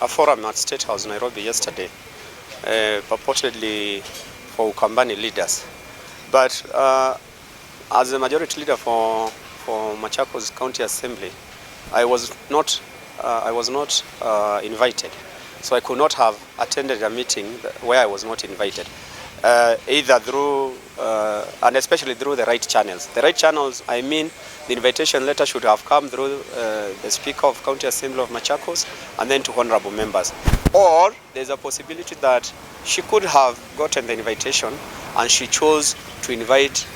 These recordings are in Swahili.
a forum at State House, Nairobi yesterday, purportedly for Ukambani leaders. But as a majority leader for Machakos County Assembly, I was not invited. So I could not have attended a meeting where I was not invited, either through, and especially through the right channels. The right channels, I mean, the invitation letter should have come through the Speaker of County Assembly of Machakos and then to honorable members. Or there's a possibility that she could have gotten the invitation and she chose to invite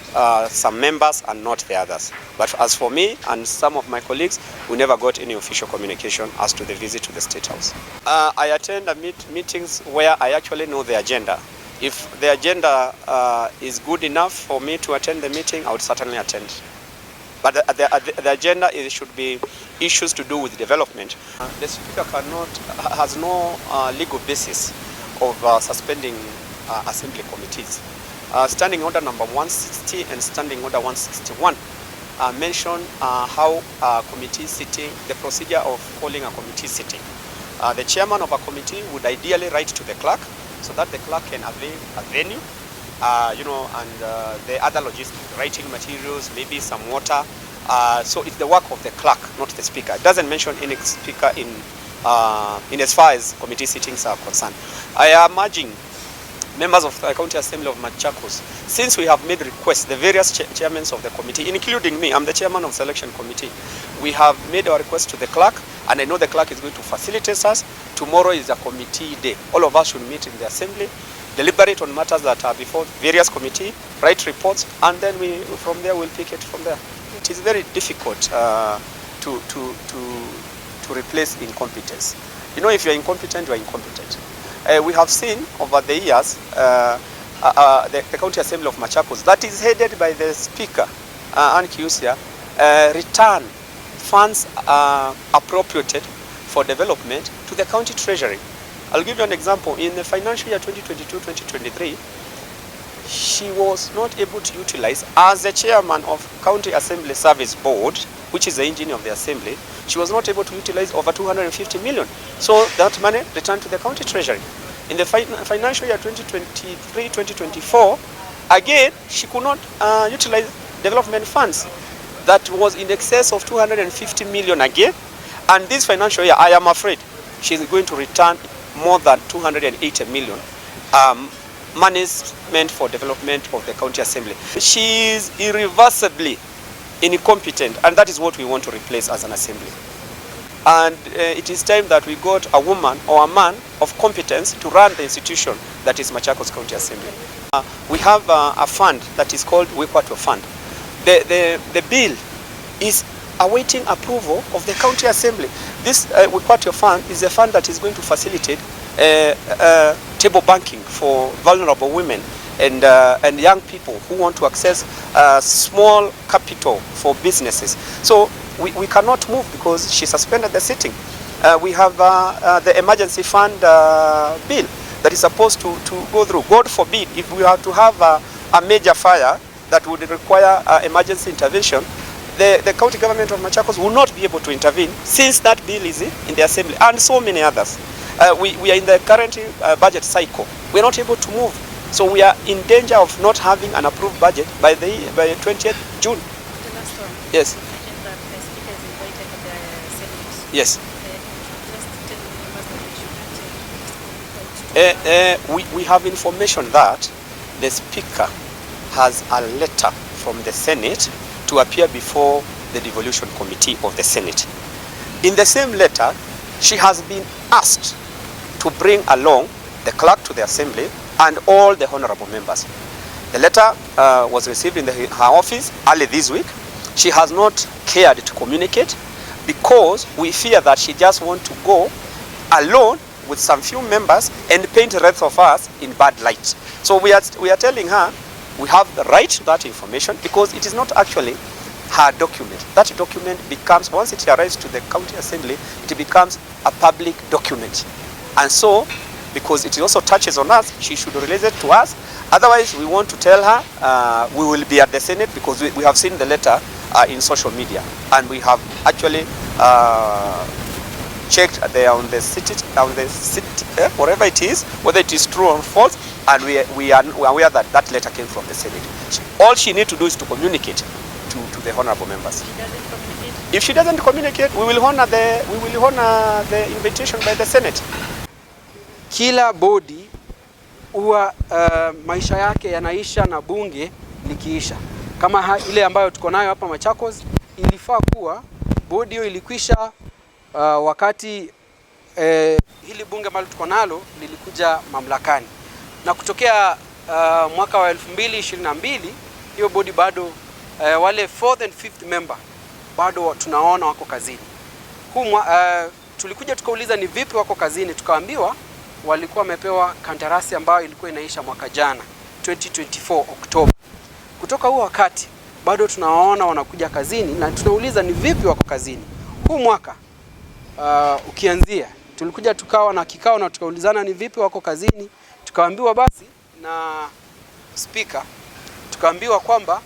some members and not the others. But as for me and some of my colleagues, we never got any official communication as to the visit to the State House. I attend meetings where I actually know the agenda. If the agenda is good enough for me to attend the meeting, I would certainly attend. But the agenda should be issues to do with development. The Speaker has no legal basis of suspending assembly committees. Standing Order number 160 and Standing Order 161 mention how committee sitting, the procedure of calling a committee sitting. The chairman of a committee would ideally write to the clerk so that the clerk can avail a venue, and the other logistics, writing materials, maybe some water. So it's the work of the clerk, not the speaker. It doesn't mention any speaker in as far as committee sittings are concerned. I am urging members of the County Assembly of Machakos, since we have made requests, the various chairmen of the committee, including me, I'm the chairman of the selection committee, we have made our request to the clerk, and I know the clerk is going to facilitate us. Tomorrow is a committee day. All of us should meet in the assembly, deliberate on matters that are before various committee, write reports, and then from there we'll pick it from there. It is very difficult to replace incompetence. You know, if you're incompetent, you are incompetent. We have seen over the years the County Assembly of Machakos, that is headed by the Speaker, Ann Kiusia, return funds appropriated for development to the county treasury. I'll give you an example. In the financial year 2022-2023, she was not able to utilize, as the chairman of County Assembly Service Board, which is the engine of the assembly, she was not able to utilize over 250 million. So that money returned to the county treasury. In the financial year 2023-2024, again, she could not utilize development funds. That was in excess of 250 million again. And this financial year, I am afraid, she is going to return more than 280 million monies meant for development of the county assembly. She is irreversibly incompetent, and that is what we want to replace as an assembly. And it is time that we got a woman or a man of competence to run the institution that is Machakos County Assembly. We have a fund that is called Wekwato Fund. The bill is awaiting approval of the county assembly. This Wekwato Fund is a fund that is going to facilitate table banking for vulnerable women and young people who want to access small capital for businesses. So we cannot move because she suspended the sitting. We have the emergency fund bill that is supposed to go through. God forbid, if we have to have a major fire that would require emergency intervention, the county government of Machakos will not be able to intervene since that bill is in the assembly, and so many others. We are in the current budget cycle. We are not able to move. So we are in danger of not having an approved budget by 20th June. The last one. Yes. You mentioned that the speaker is invited to the senators. Yes. We have information that the speaker has a letter from the Senate to appear before the devolution committee of the Senate. In the same letter, she has been asked to bring along the clerk to the assembly and all the honorable members. The letter was received in her office early this week. She has not cared to communicate because we fear that she just wants to go alone with some few members and paint the rest of us in bad light. So we are telling her we have the right to that information because it is not actually her document. That document becomes, once it arrives to the county assembly, it becomes a public document. And so, because it also touches on us, she should release it to us. Otherwise, we want to tell her we will be at the Senate because we have seen the letter in social media. And we have actually checked there on the city, whatever it is, whether it is true or false, and we are aware that that letter came from the Senate. All she needs to do is to communicate to the honorable members. She doesn't communicate? If she doesn't communicate, we will honor the invitation by the Senate. Kila bodi huwa maisha yake yanaisha na bunge likiisha. Kama ile ambayo tuko nayo hapa Machakos, ilifaa kuwa bodi hiyo ilikwisha wakati hili bunge ambalo tuko nalo lilikuja mamlakani. Na kutokea mwaka wa 2022 hiyo bodi bado wale 4th and 5th member bado tunaona wako kazini. Tulikuja tukauliza ni vipi wako kazini, tukaambiwa walikuwa wamepewa kandarasi ambayo ilikuwa inaisha mwaka jana 2024 Oktoba. Kutoka huo wakati bado tunawaona wanakuja kazini na tunauliza ni vipi wako kazini. Huu mwaka ukianzia tulikuja tukawa na kikao na tukaulizana ni vipi wako kazini, tukaambiwa basi na speaker, tukaambiwa kwamba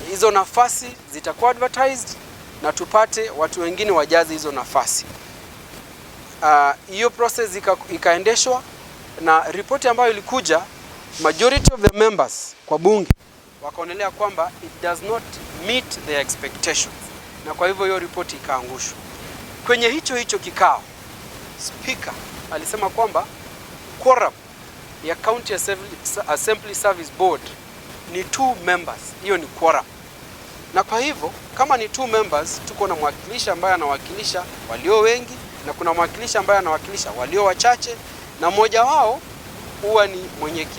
hizo nafasi zitakuwa advertised na tupate watu wengine wajaze hizo nafasi. Hiyo process ikaendeshwa na ripoti ambayo ilikuja, majority of the members kwa bunge wakaonelea kwamba it does not meet their expectations, na kwa hivyo hiyo ripoti ikaangushwa. Kwenye hicho kikao, speaker alisema kwamba quorum ya County Assembly Service Board ni 2 members, hiyo ni quorum. Na kwa hivyo kama ni 2 members, tuko na mwakilishi ambaye anawakilisha walio wengi na kuna mwakilishi ambaye anawakilisha walio wachache, na mmoja wao huwa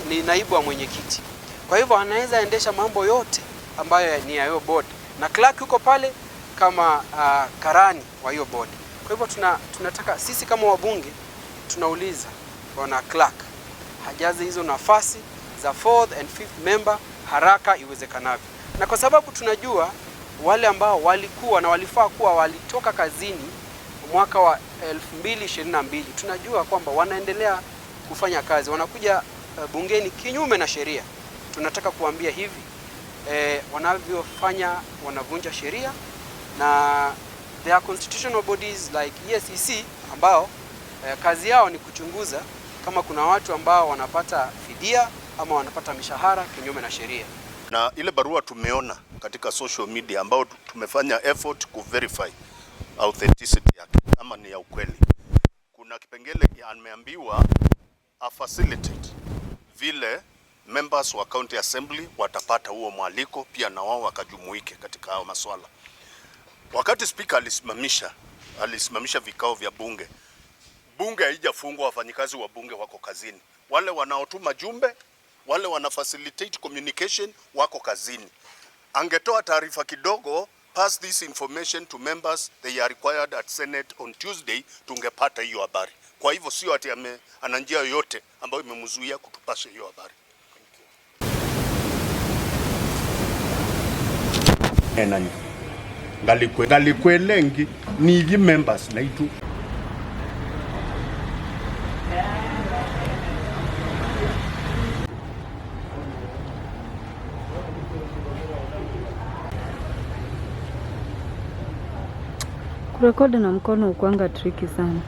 ni naibu wa mwenyekiti. Kwa hivyo anaweza endesha mambo yote ambayo ni ya hiyo board, na clerk yuko pale kama karani wa hiyo board. Kwa hivyo tunataka sisi kama wabunge tunauliza bwana clerk hajaze hizo nafasi za 4th and 5th member haraka iwezekanavyo. Na kwa sababu tunajua wale ambao walikuwa na walifaa kuwa walitoka kazini mwaka wa 2022, tunajua kwamba wanaendelea kufanya kazi, wanakuja bungeni kinyume na sheria. Tunataka kuambia hivi, wanavyofanya wanavunja sheria, na there are constitutional bodies like EACC ambao kazi yao ni kuchunguza kama kuna watu ambao wanapata fidia ama wanapata mishahara kinyume na sheria. Na ile barua tumeona katika social media ambao tumefanya effort ku verify authenticity yake kama ni ya ukweli. Kuna kipengele ameambiwa a facilitate vile members wa county assembly watapata huo mwaliko pia na wao wakajumuike katika hao masuala. Wakati speaker alisimamisha vikao vya bunge, bunge haijafungwa, wafanyikazi wa bunge wako kazini. Wale wanaotuma jumbe, wale wana facilitate communication wako kazini. Angetoa taarifa kidogo, pass this information to members, they are required at Senate on Tuesday, tungepata hiyo habari. Kwa hivyo sio ati ana njia yoyote ambayo imemzuia kutupasha hiyo habari. Enani ngalikwelengi ni members na itu kurekodi na mkono ukuanga tricky sana.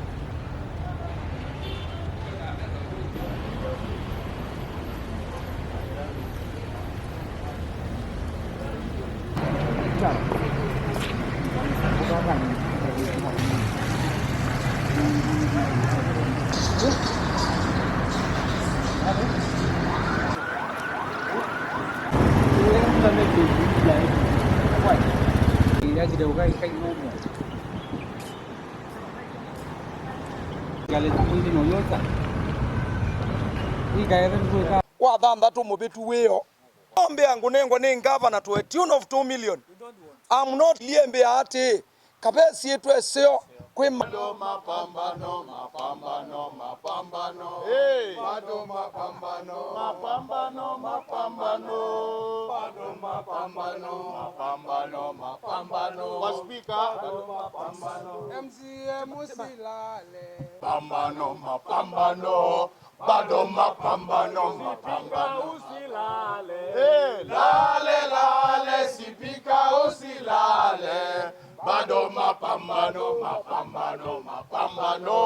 wathandatu mubitu wiyo ombe yangu nengwa ni governor to a tune of 2 million. I'm not liembe ati kabesi yetu eseo kwe mapambano hey bado mapambano wa speaker MCA musilale mapambano bado mapambano usilale hey lale sipika usilale bado mapambano, mapambano, mapambano.